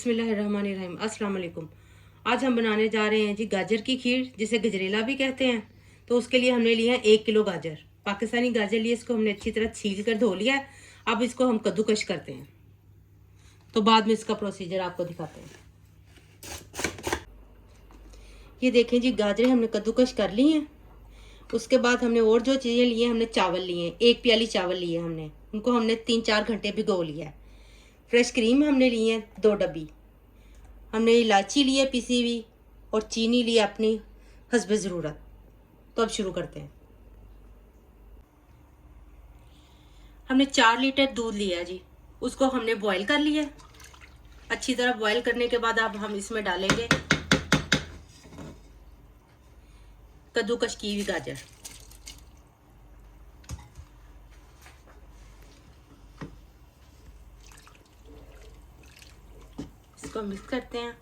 बिस्मिल्लाहिर्रहमानिर्रहीम। अस्सलाम वालेकुम। आज हम बनाने जा रहे हैं जी गाजर की खीर, जिसे गजरेला भी कहते हैं। तो उसके लिए हमने लिया है 1 किलो गाजर, पाकिस्तानी गाजर लिए। इसको हमने अच्छी तरह छील कर धो लिया है। अब इसको हम कद्दूकश करते हैं, तो बाद में इसका प्रोसीजर आपको दिखाते हैं। ये देखें जी, गाजरें हमने कद्दूकश कर ली हैं। उसके बाद हमने और जो चीज़ें ली हैं, हमने चावल लिए हैं, 1 प्याली चावल लिए हमने, उनको हमने 3-4 घंटे भिगो लिया है। फ्रेश क्रीम हमने ली है 2 डब्बी। हमने इलायची ली है पिसी हुई, और चीनी ली है अपनी हस्बे ज़रूरत। तो अब शुरू करते हैं। हमने 4 लीटर दूध लिया जी, उसको हमने बॉईल कर लिया। अच्छी तरह बॉईल करने के बाद अब हम इसमें डालेंगे कद्दूकश की हुई गाजर। इसको मिक्स करते हैं।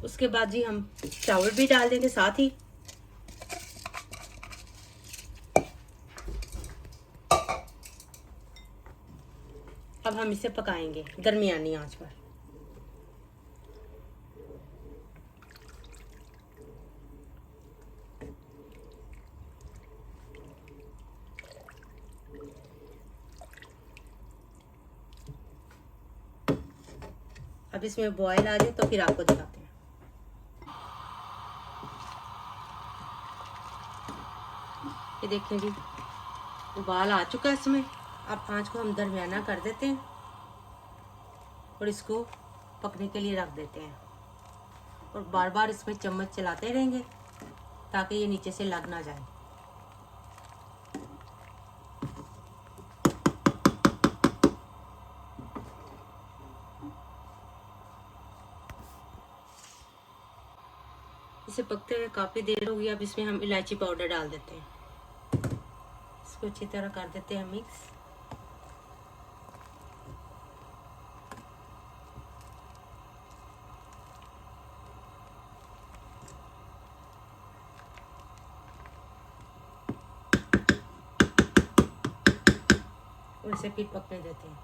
उसके बाद जी हम चावल भी डाल देंगे साथ ही। अब हम इसे पकाएंगे दरमियानी आंच पर। अब इसमें बॉयल आ जाए तो फिर आपको दिखाते हैं। ये देखें जी, उबाल आ चुका है इसमें। अब आंच को हम दरमियाना कर देते हैं और इसको पकने के लिए रख देते हैं, और बार बार इसमें चम्मच चलाते रहेंगे ताकि ये नीचे से लग ना जाए। इसे पकते हुए काफ़ी देर हो गई। अब इसमें हम इलायची पाउडर डाल देते हैं। इसको अच्छी तरह कर देते हैं मिक्स। और इसे फिर पकने देते हैं।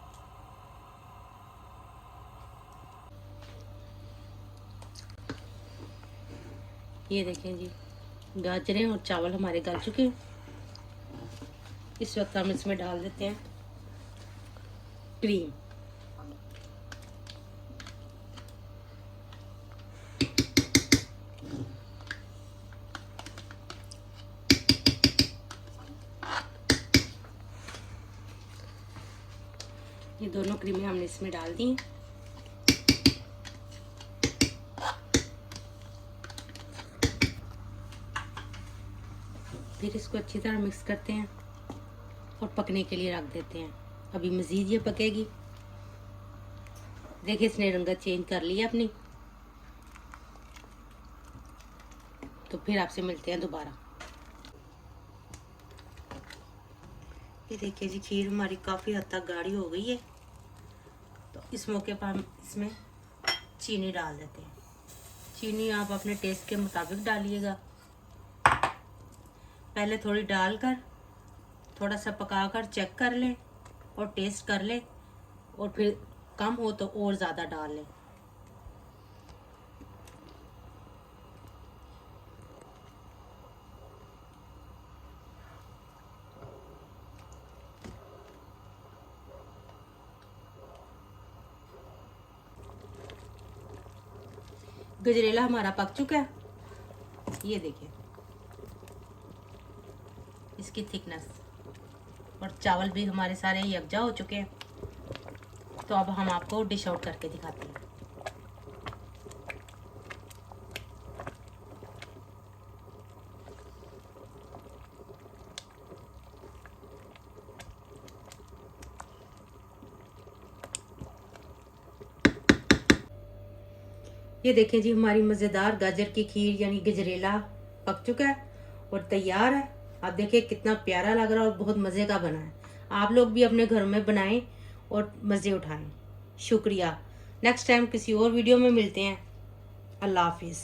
ये देखें जी, गाजरें और चावल हमारे गल चुके हैं। इस वक्त हम इसमें डाल देते हैं क्रीम। ये दोनों क्रीमें हमने इसमें डाल दी हैं। फिर इसको अच्छी तरह मिक्स करते हैं और पकने के लिए रख देते हैं। अभी मज़ीद ये पकेगी। देखिए, इसने रंगत चेंज कर लिया अपनी। तो फिर आपसे मिलते हैं दोबारा। ये देखिए जी, खीर हमारी काफ़ी हद तक गाढ़ी हो गई है। तो इस मौके पर हम इसमें चीनी डाल देते हैं। चीनी आप अपने टेस्ट के मुताबिक डालिएगा। पहले थोड़ी डालकर थोड़ा सा पकाकर चेक कर लें और टेस्ट कर लें, और फिर कम हो तो और ज़्यादा डाल लें। गजरेला हमारा पक चुका है। ये देखिए इसकी थिकनेस, और चावल भी हमारे सारे यकजा हो चुके हैं। तो अब हम आपको डिश आउट करके दिखाते हैं। ये देखें जी, हमारी मज़ेदार गाजर की खीर यानी गजरेला पक चुका है और तैयार है। आप देखिए कितना प्यारा लग रहा है और बहुत मज़े का बना है। आप लोग भी अपने घर में बनाएं और मज़े उठाएं। शुक्रिया। नेक्स्ट टाइम किसी और वीडियो में मिलते हैं। अल्लाह हाफिज़।